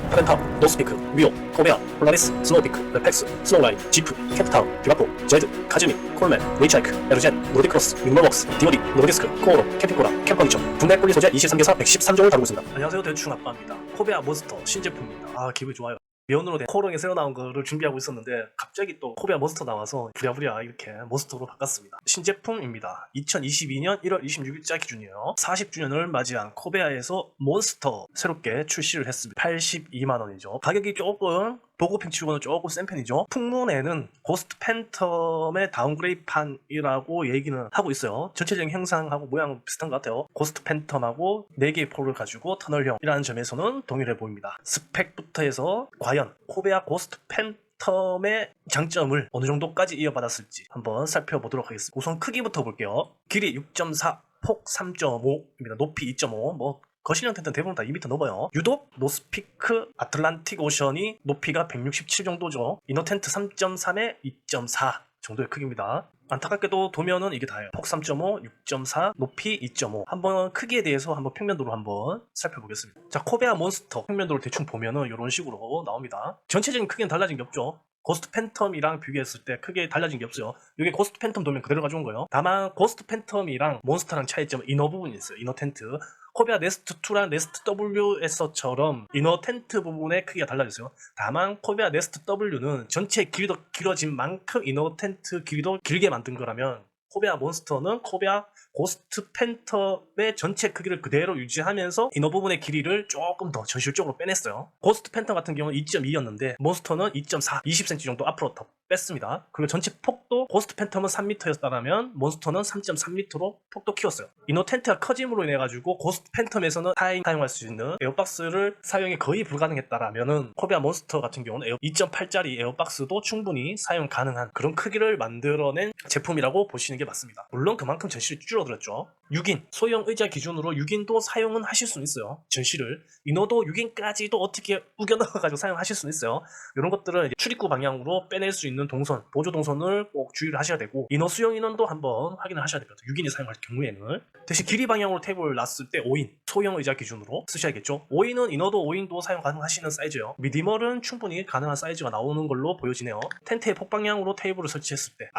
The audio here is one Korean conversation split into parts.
타렌탑, 노스피크, 위오, 코베아, 폴라리스, 스노우피크, 레펙스, 스노우라인, 지프, 캠프타운, 듀라포, 제드, 카즈미, 콜맨, 레이차이크, 에르젠, 노르디크로스, 윙머웍스, 디오디, 노르디스크, 코오로, 캠핑코라, 캠퍼니처, 국내 폴리 소재 23개사 113종을 다루고 있습니다. 안녕하세요, 대충 아빠입니다. 코베아 몬스터 신제품입니다. 아, 기분이 좋아요. 면으로 된 코롱에 새로 나온 거를 준비하고 있었는데 갑자기 또 코베아 몬스터 나와서 부랴부랴 이렇게 몬스터로 바꿨습니다. 신제품입니다. 2022년 1월 26일자 기준이에요. 40주년을 맞이한 코베아에서 몬스터 새롭게 출시를 했습니다. 82만원이죠. 가격이 조금 보급행 치고는 조금 센 편이죠. 풍문에는 고스트 팬텀의 다운그레이판이라고 얘기는 하고 있어요. 전체적인 형상하고 모양 비슷한 것 같아요. 고스트 팬텀하고 4개의 폴을 가지고 터널형이라는 점에서는 동일해 보입니다. 스펙부터 해서 과연 코베아 고스트 팬텀의 장점을 어느 정도까지 이어받았을지 한번 살펴보도록 하겠습니다. 우선 크기부터 볼게요. 길이 6.4, 폭 3.5입니다. 높이 2.5, 거실형 텐트는 대부분 다 2m 넘어요. 유독 노스피크 아틀란틱 오션이 높이가 167 정도죠. 이너 텐트 3.3에 2.4 정도의 크기입니다. 안타깝게도 도면은 이게 다예요. 폭 3.5, 6.4, 높이 2.5. 한번 크기에 대해서 한번 평면도로 한번 살펴보겠습니다. 자, 코베아 몬스터 평면도를 대충 보면은 이런 식으로 나옵니다. 전체적인 크기는 달라진 게 없죠. 고스트 팬텀이랑 비교했을 때 크게 달라진 게 없어요. 이게 고스트 팬텀 도면 그대로 가져온 거예요. 다만 고스트 팬텀이랑 몬스터랑 차이점은 이너 부분이 있어요. 이너 텐트. 코베아 네스트2랑 네스트 W에서처럼 이너 텐트 부분의 크기가 달라졌어요. 다만 코베아 네스트 W는 전체 길이도 길어진 만큼 이너 텐트 길이도 길게 만든 거라면 코베아 몬스터는 코베아 고스트 팬텀의 전체 크기를 그대로 유지하면서 이너 부분의 길이를 조금 더 전실적으로 빼냈어요. 고스트 팬텀 같은 경우는 2.2였는데 몬스터는 2.4, 20cm 정도 앞으로 더 뺐습니다. 그리고 전체 폭도 고스트 팬텀은 3m였다면 몬스터는 3.3m로 폭도 키웠어요. 이너 텐트가 커짐으로 인해 가지고 고스트 팬텀에서는 사용할 수 있는 에어박스를 사용이 거의 불가능했다라면은 코베아 몬스터 같은 경우는 2.8짜리 에어박스도 충분히 사용 가능한 그런 크기를 만들어낸 제품이라고 보시는 게 맞습니다. 물론 그만큼 전실이 줄어들었죠. 6인, 소형 의자 기준으로 6인도 사용은 하실 수 있어요. 전실을. 이너도 6인까지도 어떻게 우겨 넣어가지고 사용하실 수 있어요. 이런 것들은 이제 출입구 방향으로 빼낼 수 있는 동선, 보조 동선을 꼭 주의를 하셔야 되고 이너 수용 인원도 한번 확인을 하셔야 됩니다. 6인이 사용할 경우에는. 대신 길이 방향으로 탭을 놨을 때 5인, 소형 의자 기준으로 쓰셔야겠죠. 5인은 이너도 5인도 사용 가능하시는 사이즈예요. 미디멀은 충분히 가능한 사이즈가 나오는 걸로 보여지네요. 텐트의 폭방향으로 테이블을 설치했을 때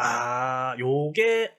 요게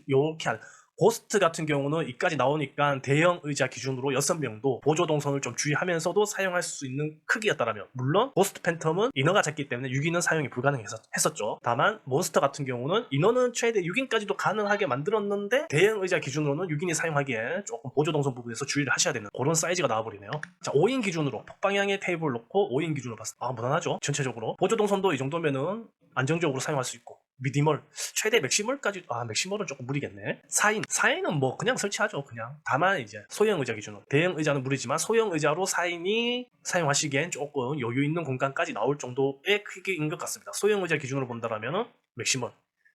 요렇게 고스트 같은 경우는 이까지 나오니까 대형 의자 기준으로 6명도 보조 동선을 좀 주의하면서도 사용할 수 있는 크기였다라면 물론 고스트 팬텀은 이너가 작기 때문에 6인은 사용이 불가능했었죠. 다만 몬스터 같은 경우는 이너는 최대 6인까지도 가능하게 만들었는데 대형 의자 기준으로는 6인이 사용하기에 조금 보조 동선 부분에서 주의를 하셔야 되는 그런 사이즈가 나와버리네요. 자, 5인 기준으로 폭방향의 테이블 놓고 5인 기준으로 봤을 때 무난하죠. 전체적으로 보조 동선도 이 정도면은 안정적으로 사용할 수 있고 미디멀, 최대 맥시멀까지, 맥시멀은 조금 무리겠네. 4인은 뭐 그냥 설치하죠, 그냥. 다만 이제 소형 의자 기준으로. 대형 의자는 무리지만 소형 의자로 4인이 사용하시기엔 조금 여유 있는 공간까지 나올 정도의 크기인 것 같습니다. 소형 의자 기준으로 본다라면은 맥시멀.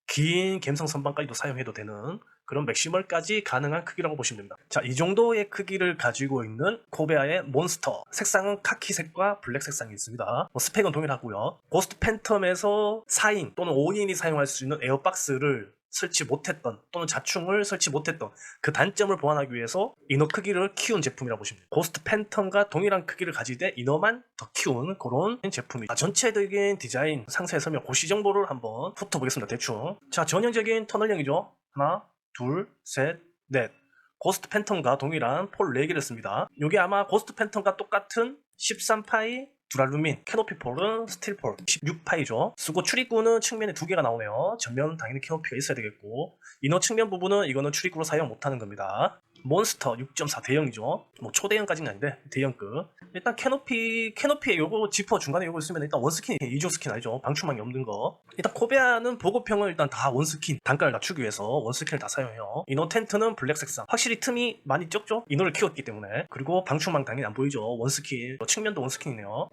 긴 갬성 선반까지도 사용해도 되는 그런 맥시멀까지 가능한 크기라고 보시면 됩니다. 자, 이 정도의 크기를 가지고 있는 코베아의 몬스터. 색상은 카키색과 블랙 색상이 있습니다. 스펙은 동일하고요. 고스트 팬텀에서 4인 또는 5인이 사용할 수 있는 에어박스를 설치 못했던 또는 자충을 설치 못했던 그 단점을 보완하기 위해서 이너 크기를 키운 제품이라고 보시면 됩니다. 고스트 팬텀과 동일한 크기를 가지되 이너만 더 키운 그런 제품입니다. 전체적인 디자인 상세 설명 고시 정보를 한번 붙어보겠습니다. 대충. 자, 전형적인 터널형이죠. 하나, 둘, 셋, 넷. 고스트 팬텀과 동일한 폴 4개를 씁니다. 이게 아마 고스트 팬텀과 똑같은 13파이 두랄루민, 캐노피 폴은 스틸 폴 16파이죠. 쓰고 출입구는 측면에 2개가 나오네요. 전면 당연히 캐노피가 있어야 되겠고 이너 측면 부분은 이거는 출입구로 사용 못하는 겁니다. 몬스터 6.4 대형이죠. 초대형까지는 아닌데 대형급. 일단 캐노피에 요거 지퍼 중간에 요거 있으면 일단 원스킨, 이중 스킨 아니죠. 방충망이 없는 거. 일단 코베아는 보급형은 일단 다 원스킨, 단가를 낮추기 위해서 원스킨을 다 사용해요. 이너 텐트는 블랙 색상. 확실히 틈이 많이 적죠. 이너를 키웠기 때문에. 그리고 방충망 당연히 안 보이죠. 원스킨. 측면도 원스킨이네요.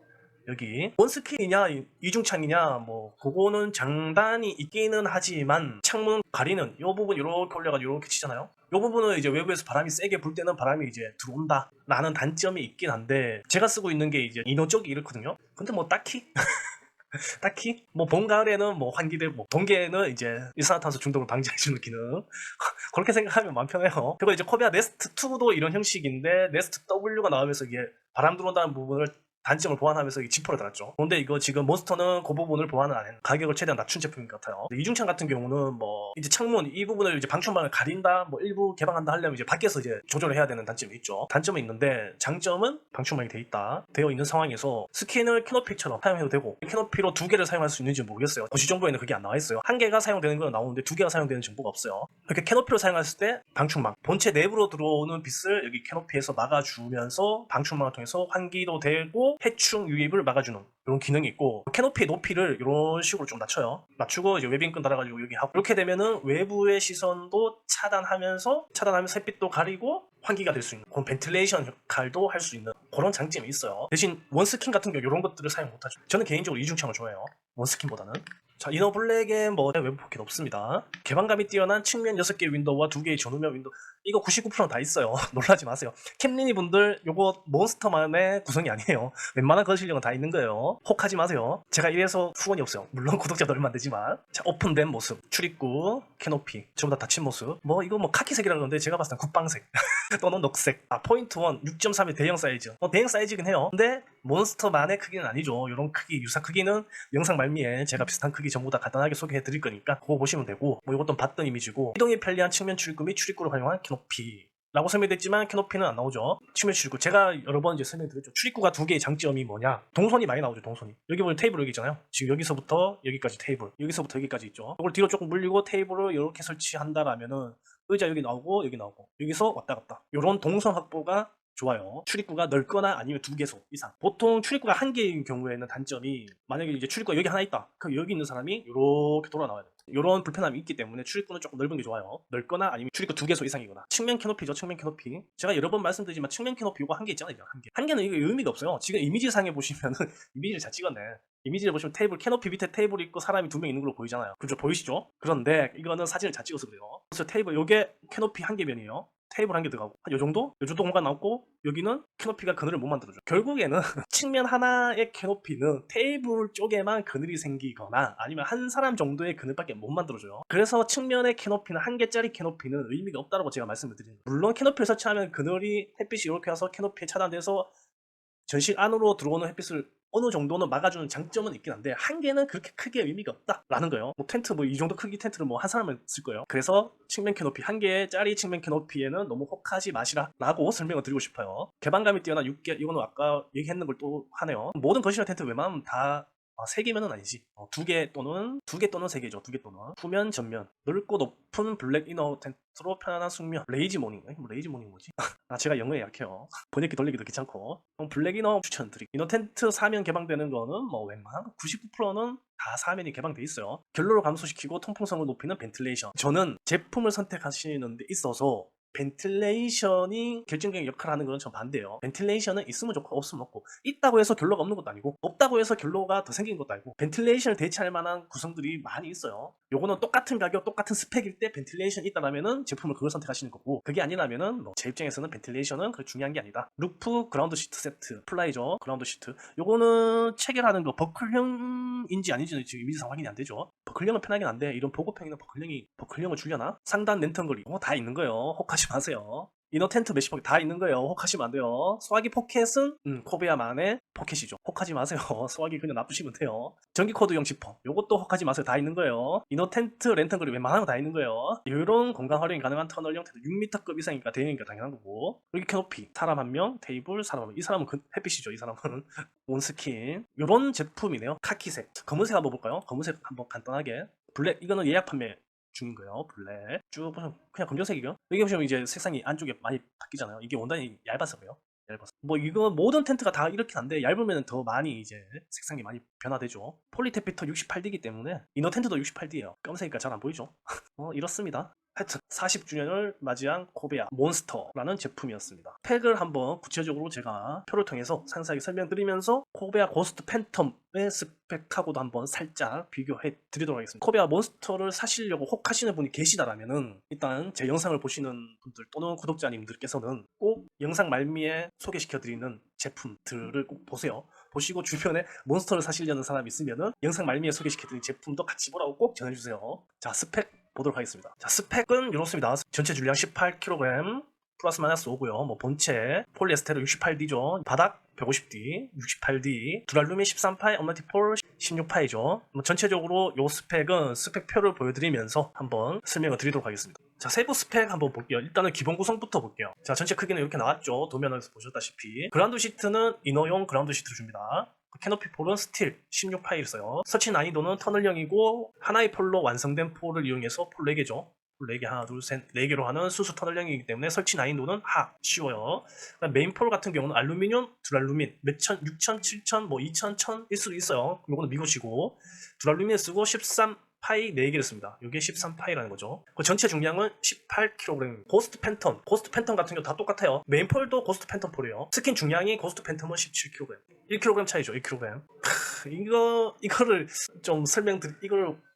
여기 원스킨이냐 이중창이냐 그거는 장단이 있기는 하지만 창문 가리는 이 부분 이렇게 올려가지고 이렇게 치잖아요. 이 부분은 이제 외부에서 바람이 세게 불 때는 바람이 이제 들어온다 라는 단점이 있긴 한데 제가 쓰고 있는 게 이제 이너 쪽이 이렇거든요. 근데 딱히 봄 가을에는 환기대 동계는 이제 일산화탄소 중독을 방지해주는 기능 그렇게 생각하면 마음 편해요. 그리고 이제 코베아 네스트 2도 이런 형식인데 네스트 W가 나오면서 이게 바람 들어온다는 부분을 단점을 보완하면서 이 지퍼를 달았죠. 그런데 이거 지금 몬스터는 그 부분을 보완을 안 했는 가격을 최대한 낮춘 제품인 것 같아요. 이중창 같은 경우는 뭐 이제 창문 이 부분을 이제 방충망을 가린다, 뭐 일부 개방한다 하려면 이제 밖에서 이제 조절을 해야 되는 단점이 있죠. 단점은 있는데 장점은 방충망이 되어 있는 상황에서 스킨을 캐노피처럼 사용해도 되고 캐노피로 2개를 사용할 수 있는지 모르겠어요. 도시 정보에는 그게 안 나와 있어요. 1개가 사용되는 건 나오는데 2개가 사용되는 정보가 없어요. 이렇게 캐노피로 사용했을 때 방충망 본체 내부로 들어오는 빛을 여기 캐노피에서 막아주면서 방충망을 통해서 환기도 되고 해충 유입을 막아주는 이런 기능이 있고, 캐노피의 높이를 이런 식으로 좀 낮추고 이제 웨빙끈 달아가지고 여기 하고, 이렇게 되면은 외부의 시선도 차단하면서 햇빛도 가리고 환기가 될 수 있는 그런 벤틸레이션 역할도 할 수 있는 그런 장점이 있어요. 대신 원스킨 같은 경우 이런 것들을 사용 못하죠. 저는 개인적으로 이중창을 좋아해요, 원스킨보다는. 자, 이너 블랙에 뭐 외부 포켓 없습니다. 개방감이 뛰어난 측면 6개의 윈도우와 2개의 전후면 윈도우, 이거 99%는 다 있어요. 놀라지 마세요. 캠리니 분들 요거 몬스터만의 구성이 아니에요. 웬만한 그런 실력은 다 있는 거예요. 혹하지 마세요. 제가 이래서 후원이 없어요. 물론 구독자도 얼마 안 되지만. 자, 오픈된 모습, 출입구, 캐노피 전부 다 닫힌 모습. 뭐 이거 뭐 카키색이라 그러는데 제가 봤을 땐 국방색 또는 녹색. 포인트 1 6.3의 대형 사이즈. 대형 사이즈긴 해요. 근데 몬스터만의 크기는 아니죠. 이런 크기, 유사 크기는 영상 말미에 제가 비슷한 크기 전부 다 간단하게 소개해 드릴 거니까 그거 보시면 되고, 뭐 이것도 봤던 이미지고, 이동이 편리한 측면 출입구 및 출입구를 활용한 캐노피 라고 설명됐지만 캐노피는 안 나오죠. 측면 출입구 제가 여러 번 이제 설명드렸죠. 출입구가 2개의 장점이 뭐냐, 동선이 많이 나오죠. 동선이 여기 보면 테이블 여기 있잖아요. 지금 여기서부터 여기까지 테이블, 여기서부터 여기까지 있죠. 이걸 뒤로 조금 물리고 테이블을 이렇게 설치한다라면은 의자 여기 나오고 여기서 왔다 갔다, 이런 동선 확보가 좋아요. 출입구가 넓거나 아니면 2개소 이상. 보통 출입구가 1개인 경우에는 단점이, 만약에 이제 출입구가 여기 하나 있다, 그럼 여기 있는 사람이 이렇게 돌아 나와야 돼. 이런 불편함이 있기 때문에 출입구는 조금 넓은 게 좋아요. 넓거나 아니면 출입구 2개소 이상이거나. 측면 캐노피죠. 측면 캐노피 제가 여러 번 말씀드리지만 측면 캐노피 이거 1개 있잖아요. 1개는 이거 의미가 없어요. 지금 이미지상에 보시면은 이미지를 잘 찍었네. 이미지를 보시면 테이블, 캐노피 밑에 테이블이 있고 사람이 2명 있는 걸로 보이잖아요. 그죠? 보이시죠? 그런데 이거는 사진을 잘 찍어서 그래요. 그래서 테이블 요게 캐노피 1개면이에요. 테이블 1개 들어가고 한 요정도 공간 나오고, 여기는 캐노피가 그늘을 못 만들어줘. 결국에는 측면 하나의 캐노피는 테이블 쪽에만 그늘이 생기거나 아니면 한 사람 정도의 그늘밖에 못 만들어줘요. 그래서 측면의 캐노피는 1개짜리 캐노피는 의미가 없다고 제가 말씀을 드리는 거예요. 물론 캐노피를 설치하면 그늘이, 햇빛이 이렇게 와서 캐노피에 차단돼서 전실 안으로 들어오는 햇빛을 어느 정도는 막아주는 장점은 있긴 한데, 1개는 그렇게 크게 의미가 없다라는 거예요. 뭐 텐트, 뭐 이 정도 크기 텐트를 뭐 한 사람은 쓸 거예요. 그래서 측면 캐노피 1개짜리 측면 캐노피에는 너무 혹하지 마시라라고 설명을 드리고 싶어요. 개방감이 뛰어난 6개, 이거는 아까 얘기했는 걸 또 하네요. 모든 거실형 텐트 웬만하면 다 3개면은 아니지. 2개 또는 3개죠. 2개 또는 후면, 전면, 넓고 높은 블랙 이너 텐트로 편안한 숙면. 레이지 모닝. 레이지 모닝 뭐지? 제가 영어에 약해요. 번역기 돌리기도 귀찮고. 블랙 이너 추천드리고, 이너 텐트 사면 개방되는 거는 뭐 웬만한 99%는 다 사면이 개방돼 있어요. 결로를 감소시키고 통풍성을 높이는 벤틸레이션. 저는 제품을 선택하시는 데 있어서 벤틸레이션이 결정적인 역할을 하는 건 전 반대예요. 벤틸레이션은 있으면 좋고 없으면 없고, 있다고 해서 결로가 없는 것도 아니고 없다고 해서 결로가 더 생긴 것도 아니고, 벤틸레이션을 대체할 만한 구성들이 많이 있어요. 요거는 똑같은 가격 똑같은 스펙일 때 벤틸레이션이 있다라면은 제품을 그걸 선택하시는 거고, 그게 아니라면은 뭐 제 입장에서는 벤틸레이션은 그렇게 중요한 게 아니다. 루프 그라운드 시트 세트, 플라이죠. 그라운드 시트 요거는 체결하는 거 버클형인지 아닌지는 지금 이미지상 확인이 안 되죠. 버클형은 편하긴 한데 이런 보급형이나 버클형을 주려나? 상단 랜턴거리 다 있는 거예요. 혹하지 마세요. 이너 텐트 메쉬 포켓 다 있는 거예요. 혹하시면 안 돼요. 소화기 포켓은 코베야만의 포켓이죠. 혹하지 마세요. 소화기 그냥 놔두시면 돼요. 전기 코드용 지퍼 요것도 혹하지 마세요. 다 있는 거예요. 이너 텐트 랜턴거리 웬만한 거 다 있는 거예요. 이런 공간 활용이 가능한 터널형 텐트 6m급 이상이니까 대형이니까 당연한 거고, 여기 캐노피 사람 1명, 테이블 사람 1명. 이 사람은 햇빛이죠. 이 사람은 온스킨. 요런 제품이네요. 카키색, 검은색 한번 볼까요? 검은색 한번 간단하게. 블랙 이거는 예약 판매 중인 거예요. 블랙 쭉 보시면 그냥 검정색이고요. 여기 보시면 이제 색상이 안쪽에 많이 바뀌잖아요. 이게 원단이 얇아서 그래요. 얇아서. 뭐 이거 모든 텐트가 다 이렇긴 한데 얇으면 더 많이 이제 색상이 많이 변화되죠. 폴리테피터 68D이기 때문에 이너 텐트도 68D예요. 검은색이니까 잘 안 보이죠. 이렇습니다. 하여튼 40주년을 맞이한 코베야 몬스터라는 제품이었습니다. 팩을 한번 구체적으로 제가 표를 통해서 상세하게 설명드리면서 코베야 고스트 팬텀의 스펙하고도 한번 살짝 비교해 드리도록 하겠습니다. 코베야 몬스터를 사시려고 혹하시는 분이 계시다라면은 일단 제 영상을 보시는 분들 또는 구독자님들께서는 꼭 영상 말미에 소개시켜드리는 제품들을 꼭 보세요. 보시고 주변에 몬스터를 사시려는 사람이 있으면은 영상 말미에 소개시켜드린 제품도 같이 보라고 꼭 전해주세요. 자, 스펙 보도록 하겠습니다. 자, 스펙은 이렇습니다. 전체 중량 18kg, 플러스 마이너스 5고요. 뭐 본체 폴리에스테르 68D죠. 바닥 150D, 68D, 두랄루민 13파이, 엄마티폴 16파이죠. 뭐 전체적으로 요 스펙은 스펙표를 보여드리면서 한번 설명을 드리도록 하겠습니다. 자, 세부 스펙 한번 볼게요. 일단은 기본 구성부터 볼게요. 자, 전체 크기는 이렇게 나왔죠. 도면에서 보셨다시피. 그라운드 시트는 이너용 그라운드 시트를 줍니다. 캐노피 폴은 스틸 16파이를 써요. 설치 난이도는 터널형이고 하나의 폴로 완성된 폴을 이용해서 폴 4개죠. 4개, 하나, 둘, 셋, 4개로 하는 수수 터널형이기 때문에 설치 난이도는 쉬워요. 메인 폴 같은 경우는 알루미늄, 두랄루민, 몇천, 6천, 7천, 뭐 2천, 1000일 수도 있어요. 요거는 미고시고, 두랄루민 쓰고 13파이 4개를 씁니다. 이게 13파이라는 거죠. 그 전체 중량은 18kg. 고스트 팬텀 같은 경우 다 똑같아요. 메인 폴도 고스트 팬텀 폴이에요. 스킨 중량이 고스트 팬텀은 17kg. 1kg 차이죠, 1kg. 이거를 좀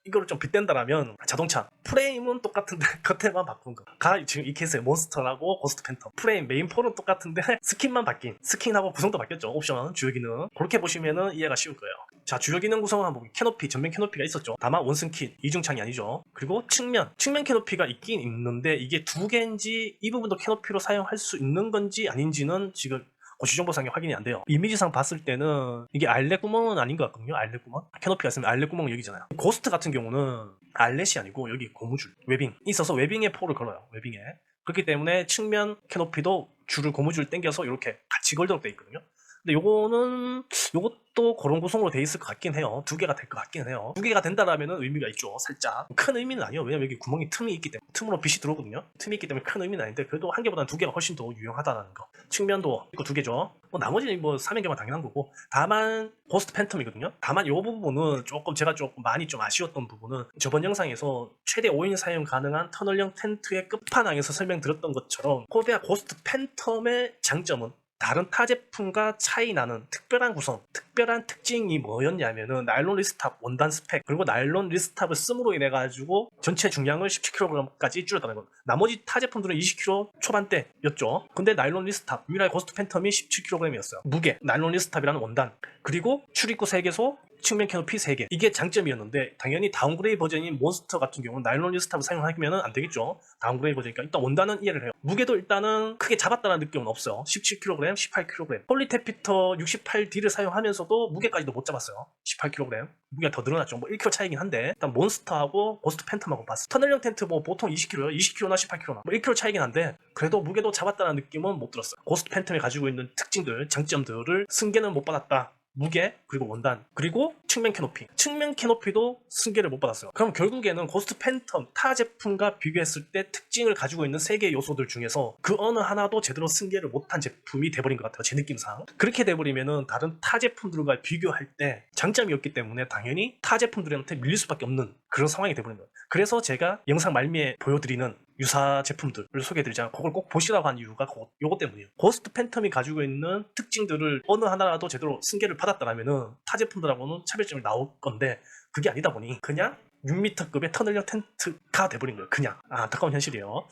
이거를 좀 빗댄다라면 자동차 프레임은 똑같은데 겉에만 바꾼 거. 지금 이 케이스에 몬스터라고 고스트 팬텀. 프레임 메인 폴은 똑같은데 스킨만 바뀐. 스킨하고 구성도 바뀌었죠. 옵션, 주요 기능. 그렇게 보시면은 이해가 쉬울 거예요. 자, 주요 기능 구성은 한번 볼게요. 캐노피, 전면 캐노피가 있었죠. 다만 원승킷, 이중창이 아니죠. 그리고 측면 캐노피가 있긴 있는데 이게 2개인지 이 부분도 캐노피로 사용할 수 있는 건지 아닌지는 지금 고시정보상에 확인이 안 돼요. 이미지상 봤을 때는 이게 알렛 구멍은 아닌 것 같거든요. 알렛 구멍. 캐노피가 있으면 알렛 구멍은 여기잖아요. 고스트 같은 경우는 알렛이 아니고 여기 고무줄, 웨빙 있어서 웨빙에 폴을 걸어요. 웨빙에. 그렇기 때문에 측면 캐노피도 줄을 고무줄 당겨서 이렇게 같이 걸도록 돼 있거든요. 근데 요것도 그런 구성으로 돼 있을 것 같긴 해요. 2개가 될 것 같긴 해요. 2개가 된다라면 의미가 있죠. 살짝. 큰 의미는 아니에요. 왜냐면 여기 구멍이 틈이 있기 때문에. 틈으로 빛이 들어오거든요. 틈이 있기 때문에 큰 의미는 아닌데 그래도 1개보다는 2개가 훨씬 더 유용하다는 거. 측면도 있고 2개죠. 뭐 나머지는 뭐 3개만 당연한 거고. 다만 고스트 팬텀이거든요. 다만 이 부분은 제가 조금 많이 좀 아쉬웠던 부분은 저번 영상에서 최대 5인 사용 가능한 터널형 텐트의 끝판왕에서 설명드렸던 것처럼 코베아 고스트 팬텀의 장점은 다른 타 제품과 차이 나는 특별한 구성, 특별한 특징이 뭐였냐면은 나일론 리스탑 원단 스펙, 그리고 나일론 리스탑을 씀으로 인해 가지고 전체 중량을 17kg까지 줄였다는 것. 나머지 타 제품들은 20kg 초반대였죠. 근데 나일론 리스탑 유일하게 고스트 팬텀이 17kg이었어요. 무게, 나일론 리스탑이라는 원단, 그리고 출입구 3개소, 측면 캐노피 3개. 이게 장점이었는데 당연히 다운그레이드 버전인 몬스터 같은 경우는 나일론 리스탑을 사용하면 안 되겠죠. 다운그레이드 버전이니까 일단 원단은 이해를 해요. 무게도 일단은 크게 잡았다는 느낌은 없어요. 17kg, 18kg. 폴리테피터 68D를 사용하면서도 무게까지도 못 잡았어요. 18kg. 무게가 더 늘어났죠. 뭐 1kg 차이긴 한데 일단 몬스터하고 고스트 팬텀하고 봤어요. 터널형 텐트 뭐 보통 20kg요. 20kg나 18kg나 뭐 1kg 차이긴 한데 그래도 무게도 잡았다는 느낌은 못 들었어요. 고스트 팬텀이 가지고 있는 특징들, 장점들을 승계는 못 받았다. 무게, 그리고 원단, 그리고 측면 캐노피. 측면 캐노피도 승계를 못 받았어요. 그럼 결국에는 고스트 팬텀 타 제품과 비교했을 때 특징을 가지고 있는 3개의 요소들 중에서 그 어느 하나도 제대로 승계를 못한 제품이 돼버린 것 같아요. 제 느낌상. 그렇게 돼버리면은 다른 타 제품들과 비교할 때 장점이 없기 때문에 당연히 타 제품들한테 밀릴 수밖에 없는 그런 상황이 돼버린 거예요. 그래서 제가 영상 말미에 보여드리는 유사 제품들을 소개해드리자면 그걸 꼭 보시라고 한 이유가 요거 때문이에요. 고스트 팬텀이 가지고 있는 특징들을 어느 하나라도 제대로 승계를 받았다라면은 타 제품들하고는 차별점이 나올 건데 그게 아니다 보니 그냥 6m급의 터널형 텐트가 돼버린 거예요. 그냥 안타까운 현실이에요.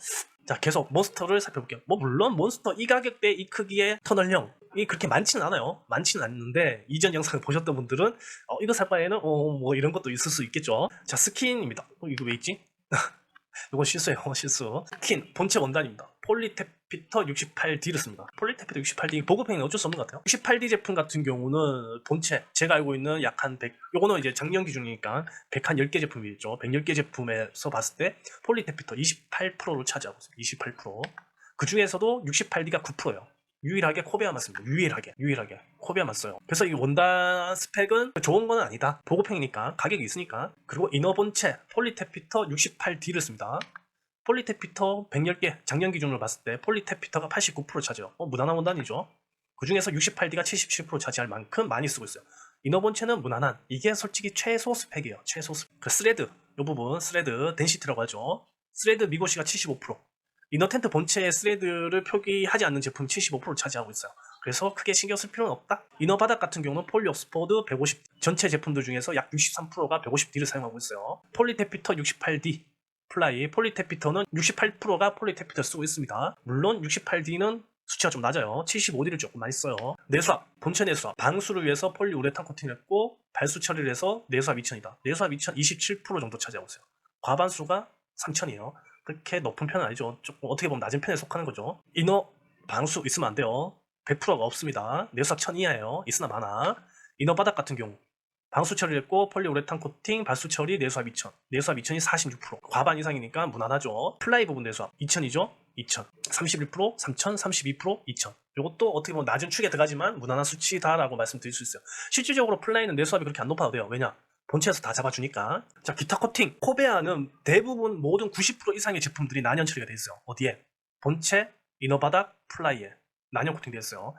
자, 계속 몬스터를 살펴볼게요. 뭐 물론 몬스터 이 가격대 이 크기의 터널형이 그렇게 많지는 않아요. 많지는 않는데 이전 영상을 보셨던 분들은 이거 살 바에는 뭐 이런 것도 있을 수 있겠죠. 자, 스킨입니다. 이거 왜 있지? 이건 실수예요. 실수. 스킨 본체 원단입니다. 폴리테피터 68D를 씁니다. 폴리테피터 68D 보급형은 어쩔 수 없는 것 같아요. 68D 제품 같은 경우는 본체 제가 알고 있는 약 한 100, 요거는 이제 작년 기준이니까 110개 제품이겠죠. 110개 제품에서 봤을 때 폴리테피터 28%를 차지하고 있습니다. 28%. 그 중에서도 68D가 9%예요. 유일하게 코베아만 씁니다. 유일하게 코베아만 써요. 그래서 이 원단 스펙은 좋은 건 아니다. 보급형이니까 가격이 있으니까. 그리고 이너 본체 폴리테피터 68D를 씁니다. 폴리테피터 110개 작년 기준으로 봤을 때 폴리테피터가 89% 차지해요. 무난한 원단이죠. 그 중에서 68D가 77% 차지할 만큼 많이 쓰고 있어요. 이너 본체는 무난한, 이게 솔직히 최소 스펙이에요. 최소 스펙. 그 스레드, 이 부분 스레드 덴시티라고 하죠. 스레드 미고시가 75%. 이너 텐트 본체의 스레드를 표기하지 않는 제품이 75%를 차지하고 있어요. 그래서 크게 신경 쓸 필요는 없다. 이너 바닥 같은 경우는 폴리 옥스포드 150, 전체 제품들 중에서 약 63%가 150D를 사용하고 있어요. 폴리테피터 68D 플라이, 폴리테피터는 68%가 폴리테피터를 쓰고 있습니다. 물론 68D는 수치가 좀 낮아요. 75D를 조금 많이 써요. 내수압, 본체 내수압, 방수를 위해서 폴리우레탄 코팅을 했고 발수 처리를 해서 내수압 2000이다. 내수압 2000 27% 정도 차지하고 있어요. 과반수가 3000이에요. 그렇게 높은 편은 아니죠. 조금 어떻게 보면 낮은 편에 속하는 거죠. 이너 방수 있으면 안 돼요. 100%가 없습니다. 내수압 1000 이하예요. 있으나 마나. 이너 바닥 같은 경우 방수 처리했고 폴리우레탄 코팅, 발수 처리, 내수압 2000. 내수압 2000이 46%. 과반 이상이니까 무난하죠. 플라이 부분 내수압 2000이죠. 2000. 31%, 3000, 32%, 2000. 이것도 어떻게 보면 낮은 축에 들어가지만 무난한 수치다라고 말씀드릴 수 있어요. 실질적으로 플라이는 내수압이 그렇게 안 높아도 돼요. 왜냐? 본체에서 다 잡아주니까. 자, 기타 코팅. 코베아는 대부분 모든 90% 이상의 제품들이 난연 처리가 돼 있어요. 어디에? 본체, 이너 바닥, 플라이에 난연 코팅되어 있어요.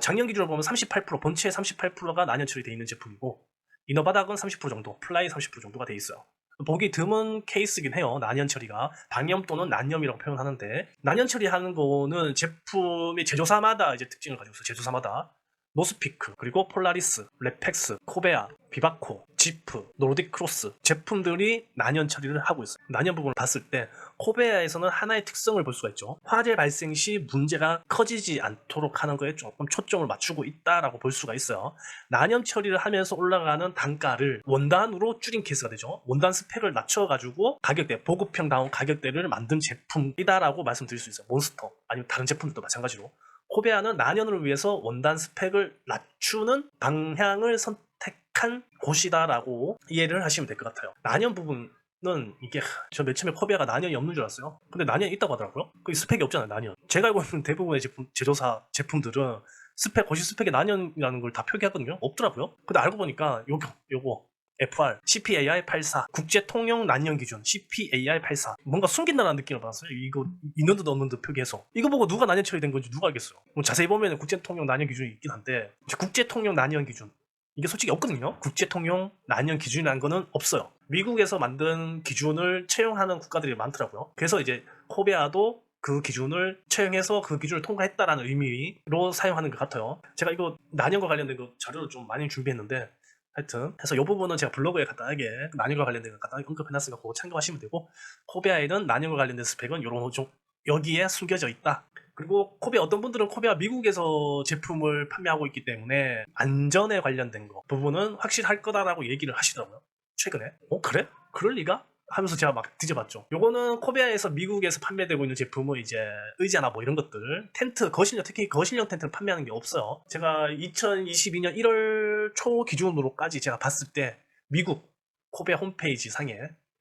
작년 기준으로 보면 38%, 본체의 38%가 난연 처리되어 있는 제품이고 이너 바닥은 30% 정도, 플라이 30% 정도가 돼 있어요. 보기 드문 케이스긴 해요. 난연 처리가 방염 또는 난염이라고 표현하는데 난연 처리하는 거는 제품의 제조사마다 이제 특징을 가지고 있어요. 제조사마다 노스피크, 그리고 폴라리스, 레펙스, 코베아, 비바코, 지프, 노르딕 크로스 제품들이 난연 처리를 하고 있어요. 난연 부분을 봤을 때 코베아에서는 하나의 특성을 볼 수가 있죠. 화재 발생 시 문제가 커지지 않도록 하는 거에 조금 초점을 맞추고 있다라고 볼 수가 있어요. 난연 처리를 하면서 올라가는 단가를 원단으로 줄인 케이스가 되죠. 원단 스펙을 낮춰가지고 가격대, 보급형다운 가격대를 만든 제품이다라고 말씀드릴 수 있어요. 몬스터 아니면 다른 제품들도 마찬가지로 코베아는 난연을 위해서 원단 스펙을 낮추는 방향을 선택한 곳이다라고 이해를 하시면 될 것 같아요. 난연 부분은 이게 저 맨 처음에 코베아가 난연이 없는 줄 알았어요. 근데 난연이 있다고 하더라고요. 그 스펙이 없잖아요. 난연. 제가 알고 있는 대부분의 제조사 제품들은 스펙, 고시 스펙에 난연이라는 걸 다 표기하거든요. 없더라고요. 근데 알고 보니까 요거 FR, CPAI 84, 국제통용 난연 기준, CPAI 84. 뭔가 숨긴다는 느낌을 받았어요. 이거 있는 듯 없는 듯 표기해서. 이거 보고 누가 난연 처리된 건지 누가 알겠어요. 뭐 자세히 보면 국제통용 난연 기준이 있긴 한데, 국제통용 난연 기준. 이게 솔직히 없거든요. 국제통용 난연 기준이라는 거는 없어요. 미국에서 만든 기준을 채용하는 국가들이 많더라고요. 그래서 이제 코베아도 그 기준을 채용해서 그 기준을 통과했다라는 의미로 사용하는 것 같아요. 제가 이거 난연과 관련된 거 자료를 좀 많이 준비했는데, 하여튼 그래서 이 부분은 제가 블로그에 간단하게 난연과 관련된 거 간단하게 언급해놨으니까 그거 참고하시면 되고, 코베아에는 난연과 관련된 스펙은 요런 좀 여기에 숨겨져 있다. 그리고 코베아, 어떤 분들은 코베아 미국에서 제품을 판매하고 있기 때문에 안전에 관련된 거 부분은 확실할 거다라고 얘기를 하시더라고요. 최근에. 그래? 그럴 리가? 하면서 제가 막 뒤져봤죠. 요거는 코베아에서 미국에서 판매되고 있는 제품은 이제 의자나 뭐 이런 것들, 텐트, 거실용, 특히 거실용 텐트를 판매하는 게 없어요. 제가 2022년 1월 초 기준으로까지 제가 봤을 때 미국 코베아 홈페이지 상에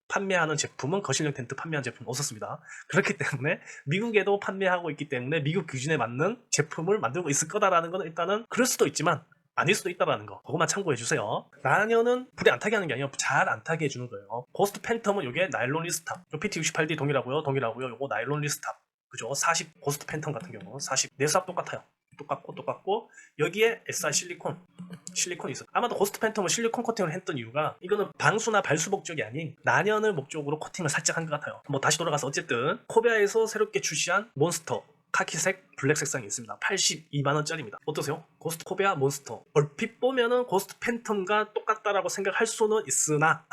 판매하는 제품은 거실용 텐트 판매하는 제품은 없었습니다. 그렇기 때문에 미국에도 판매하고 있기 때문에 미국 기준에 맞는 제품을 만들고 있을 거다라는 건 일단은 그럴 수도 있지만 아닐 수도 있다라는 거, 그것만 참고해 주세요. 난연은 불이 안 타게 하는 게 아니라 잘 안 타게 해주는 거예요. 고스트 팬텀은 이게 나일론 리스탑, PT68D 동일하고요. 요거 나일론 리스탑, 그죠? 40 고스트 팬텀 같은 경우 40 내수압 똑같아요. 똑같고 여기에 SR 실리콘이 있어요. 아마도 고스트 팬텀은 실리콘 코팅을 했던 이유가 이거는 방수나 발수 목적이 아닌 난연을 목적으로 코팅을 살짝 한 것 같아요. 뭐 다시 돌아가서 어쨌든 코베아에서 새롭게 출시한 몬스터 카키색 블랙 색상이 있습니다. 82만원짜리입니다. 어떠세요? 고스트 코베아 몬스터. 얼핏 보면은 고스트 팬텀과 똑같다라고 생각할 수는 있으나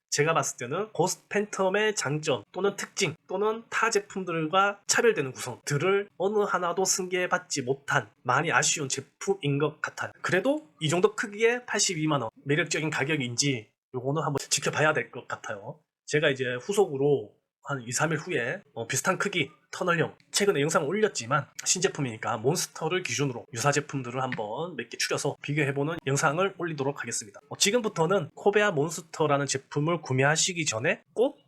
제가 봤을 때는 고스트 팬텀의 장점 또는 특징 또는 타 제품들과 차별되는 구성들을 어느 하나도 승계받지 못한 많이 아쉬운 제품인 것 같아요. 그래도 이 정도 크기의 82만원 매력적인 가격인지 요거는 한번 지켜봐야 될 것 같아요. 제가 이제 후속으로 한 2, 3일 후에 비슷한 크기 터널형 최근에 영상을 올렸지만 신제품이니까 몬스터를 기준으로 유사 제품들을 한번 몇 개 추려서 비교해보는 영상을 올리도록 하겠습니다. 지금부터는 코베아 몬스터라는 제품을 구매하시기 전에 꼭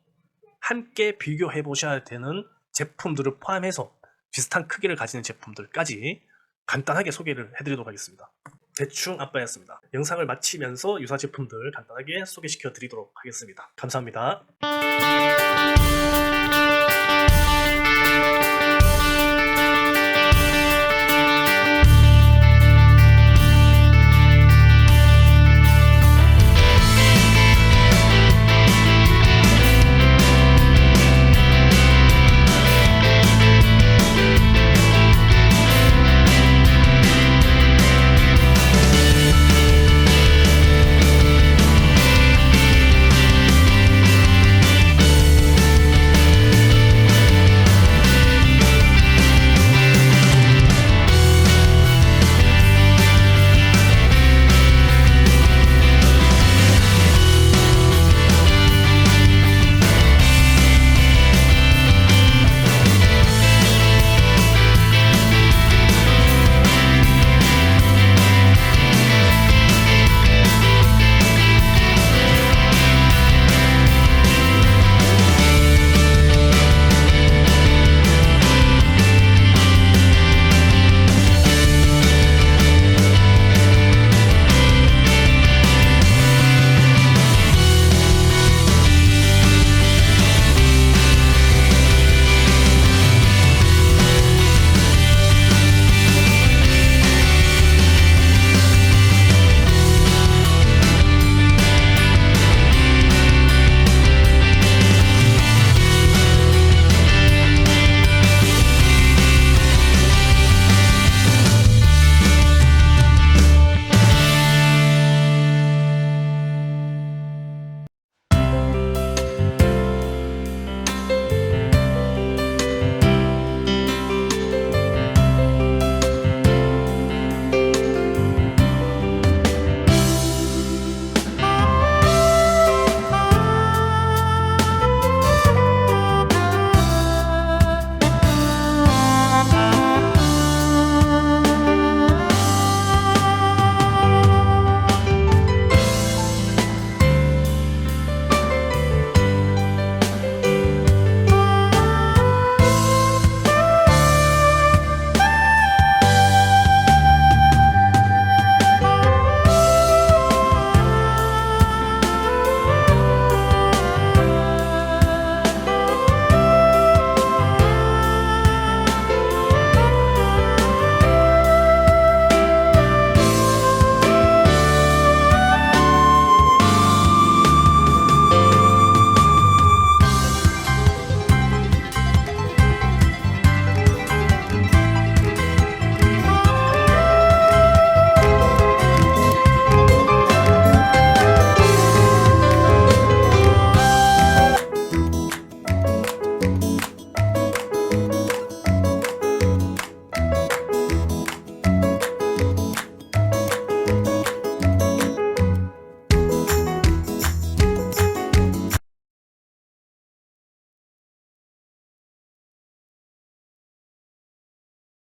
함께 비교해보셔야 되는 제품들을 포함해서 비슷한 크기를 가지는 제품들까지 간단하게 소개를 해드리도록 하겠습니다. 대충 아빠였습니다. 영상을 마치면서 유사 제품들 간단하게 소개시켜 드리도록 하겠습니다. 감사합니다.